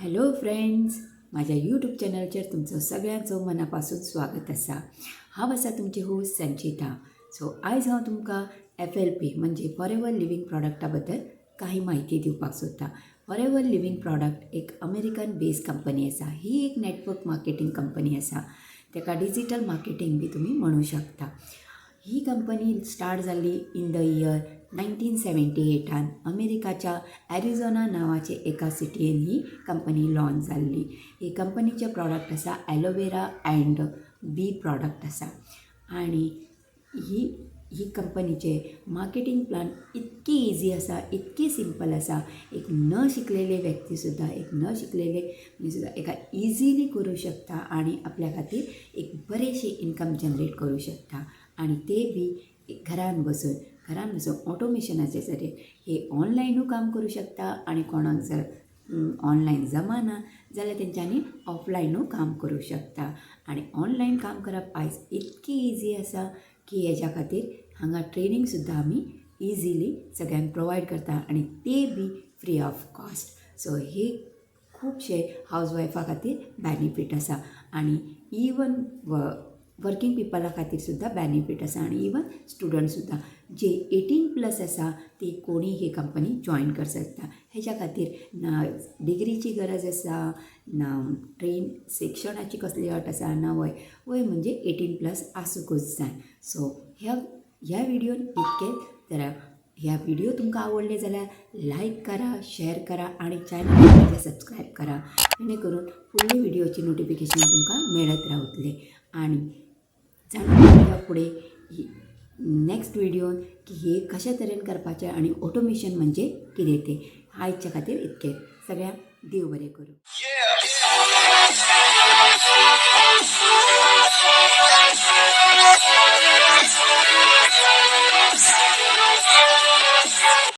Hello friends, माझ्या YouTube चॅनलचेर तुमचं सगळ्यांचं मनापासून स्वागत असा. हांव आसा तुमची होस्ट संचिता. सो आयज हांव तुमकां FLP म्हणजे फॉरेवर लिव्हिंग प्रॉडक्टा बद्दल काही माहिती दिवपाक सोदता. फॉरेवर लिव्हिंग प्रॉडक्ट एक अमेरिकन बेस्ड कंपनी आसा. ही एक नेटवर्क मार्केटिंग कंपनी आसा. तेका डिजिटल मार्केटिंग बी तुमी म्हणू शकता. ही कंपनी स्टार्ट जाल्ली इन द इयर 1978 अमेरिकाच्या ॲरिझोना नावाचे एका सिटीन ही कंपनी लॉन्च जाल्ली. ही कंपनीचे प्रॉडक्ट आसा ॲलोवेरा अँड बी प्रॉडक्ट आसा. आणि ही ही कंपनीचे मार्केटिंग प्लान इतकी इजी आसा, इतकी सिंपल आसा. एक न शिकलेले व्यक्ती सुद्धा, एक न शिकलेले सुद्धा एका इझिली करू शकता आणि आपल्या खातीर एक बरेशे इन्कम जनरेट करू शकता. आणि ते बी घरान बसून ऑटोमेशनाचे जरीये हे ऑनलायनू काम करू शकता. आणि कोणाक जर ऑनलायन जमाना जाल्यार तेंच्यांनी ऑफलायनू काम करू शकता. आणि ऑनलायन काम करप आयज इतकी इजी आसा की हेज्या खातीर हांगा ट्रेनींग सुद्दां आमी इजिली सगळ्यांक प्रोवायड करता आणि ते बी फ्री ऑफ कॉस्ट. सो हे खुबशे हावजवायफा खातीर बेनिफीट आसा. आणि इवन वर्किंग पिपला खातीर सुद्दां बेनिफीट आसा. आणि इवन स्टुडंट सुद्दां जे 18+ आसा ती कोणी ही कंपनी जॉयन कर शकता. हेच्या खातीर ना डिग्रीची गरज आसा, ना शिक्षणाची कसली अट आसा, ना वय म्हणजे 18+ आसूंकूच जाय. सो ह्या व्हिडिओन इतकेच. जाल्यार ह्या व्हिडिओ तुमकां आवडले जाल्यार लायक करा, शेअर करा आणि चॅनल सबस्क्राईब करा, जेणे करून फुडले व्हिडिओची नोटिफिकेशन तुमकां मेळत रावतले. आणि जाणून फुडें नेक्स्ट व्हिडिओन की हे कशा तरेन करपाचें आणि ऑटोमेशन म्हणजे कितें तें. आयच्या खातीर इतकें. सगळ्यांक देव बरें करूं.